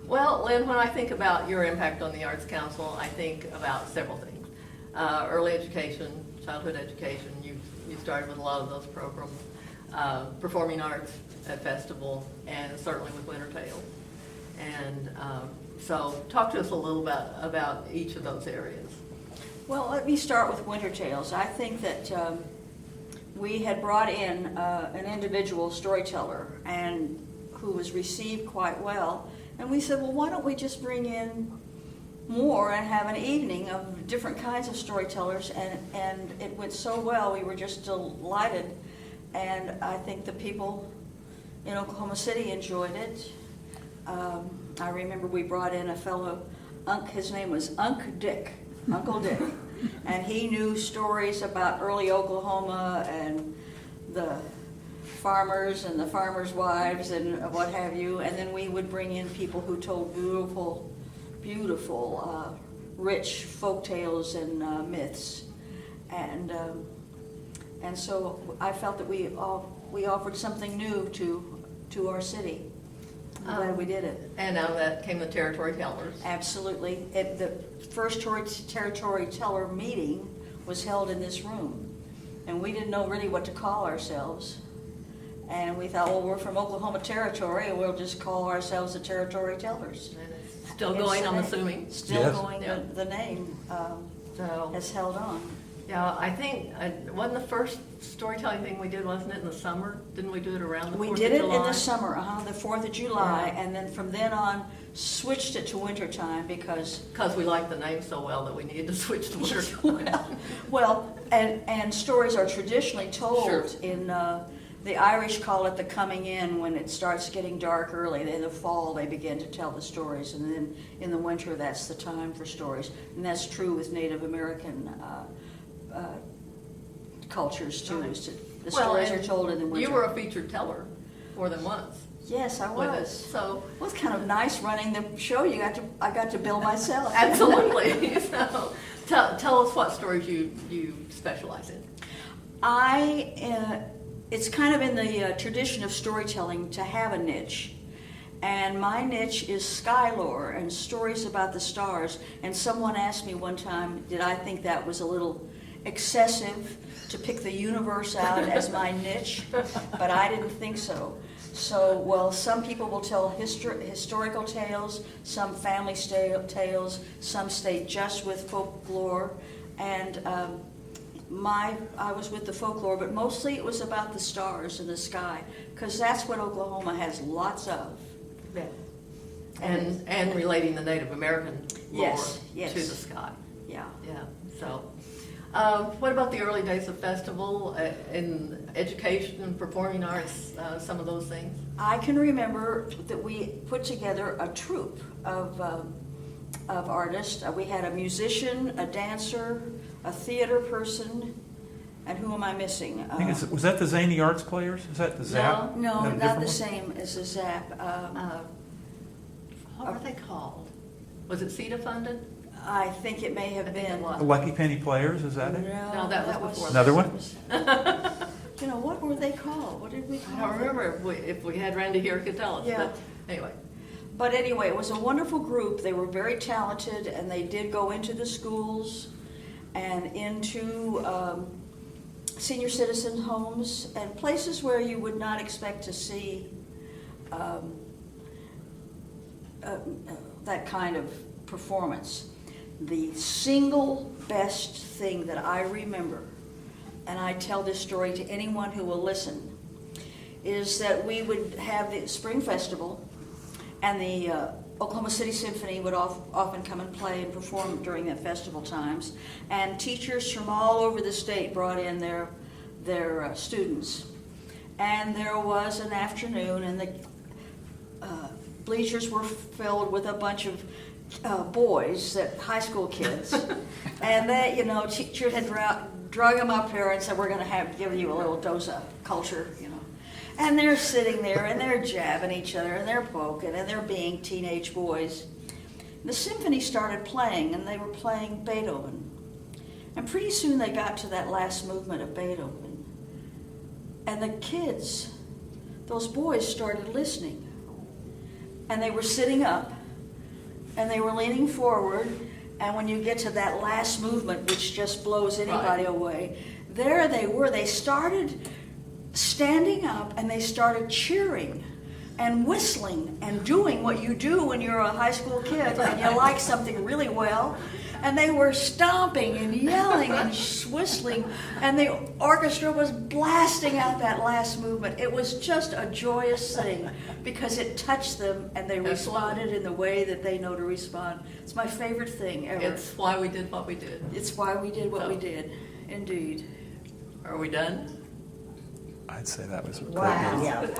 Well, Lynn, when I think about your impact on the Arts Council, I think about several things. Early education, childhood education, you started with a lot of those programs. Performing arts at Festival, and certainly with Winter Tales. And so talk to us a little bit about each of those areas. Well, let me start with Winter Tales. I think that we had brought in an individual storyteller and who was received quite well. And we said, well, why don't we just bring in more and have an evening of different kinds of storytellers? And it went so well, we were just delighted. And I think the people in Oklahoma City enjoyed it. I remember we brought in a fellow, his name was Uncle Dick, and he knew stories about early Oklahoma and the farmers and the farmers' wives and what have you. And then we would bring in people who told beautiful, rich folk tales and myths. And so I felt that we offered something new to our city. I'm glad we did it. And now that came the Territory Tellers. Absolutely. The first Territory Teller meeting was held in this room. And we didn't know really what to call ourselves. And we thought, well, we're from Oklahoma Territory, and we'll just call ourselves the Territory Tellers. And it's still going, I'm assuming. Still Yes. going, Yeah. the name So, has held on. yeah, I think, wasn't the first storytelling thing we did, wasn't it in the summer? Didn't we do it around the 4th We of did it in July? the summer, the 4th of July, Yeah. and then from then on, switched it to wintertime because, Because we liked the name so well that we needed to switch to winter time. well, and stories are traditionally told Sure. in, the Irish call it the coming in when it starts getting dark early. In the fall, they begin to tell the stories, and then in the winter, that's the time for stories. And that's true with Native American cultures too. Right. Is the Well, stories and are told in the winter. You were a featured teller more than once Yes, I with it, was. so. Well, it's kind of nice running the show. I got to bill myself. Absolutely. So, tell us what stories you specialize in. It's kind of in the tradition of storytelling to have a niche. And my niche is sky lore and stories about the stars. And someone asked me one time, did I think that was a little excessive to pick the universe out as my niche? But I didn't think so. So, well, some people will tell historical tales, some family tales, some stay just with folklore. And I was with the folklore, but mostly it was about the stars in the sky, because that's what Oklahoma has lots of. Yeah. And relating the Native American lore Yes. to the sky. Yeah. Yeah. So, what about the early days of festival in education and performing arts? Some of those things. I can remember that we put together a troupe of artists. We had a musician, a dancer, a theater person, and who am I missing? I think was that the Zany Arts Players? Is that the ZAP? No, Is that a not different the one? same as the ZAP. What were they called? Was it CETA funded? I think it may have I think been. it was. The Lucky Penny Players, is that it? No, that was before Another one? You know, what were they called? What did we call I them? don't remember if we had Randy here could tell us. Yeah. But anyway. But anyway, it was a wonderful group. They were very talented, and they did go into the schools and into senior citizen homes and places where you would not expect to see that kind of performance. The single best thing that I remember, and I tell this story to anyone who will listen, is that we would have the Spring Festival, and the Oklahoma City Symphony would often come and play and perform during the festival times, and teachers from all over the state brought in their students. And there was an afternoon, and the bleachers were filled with a bunch of boys, high school kids, and they, teachers had drug them up here and said, "We're going to give you a little dose of culture," And they're sitting there and they're jabbing each other and they're poking and they're being teenage boys. The symphony started playing, and they were playing Beethoven. And pretty soon they got to that last movement of Beethoven. And the kids, those boys, started listening. and they were sitting up, and they were leaning forward, and when you get to that last movement, which just blows anybody Right. away, there they were. They started standing up, and they started cheering and whistling and doing what you do when you're a high school kid and you like something really well. And they were stomping and yelling and whistling, and the orchestra was blasting out that last movement. It was just a joyous thing because it touched them, and they responded in the way that they know to respond. It's my favorite thing ever. It's why we did what we did. It's why we did what we So- did, indeed. Are we done? I'd say that was Wow. pretty Yeah.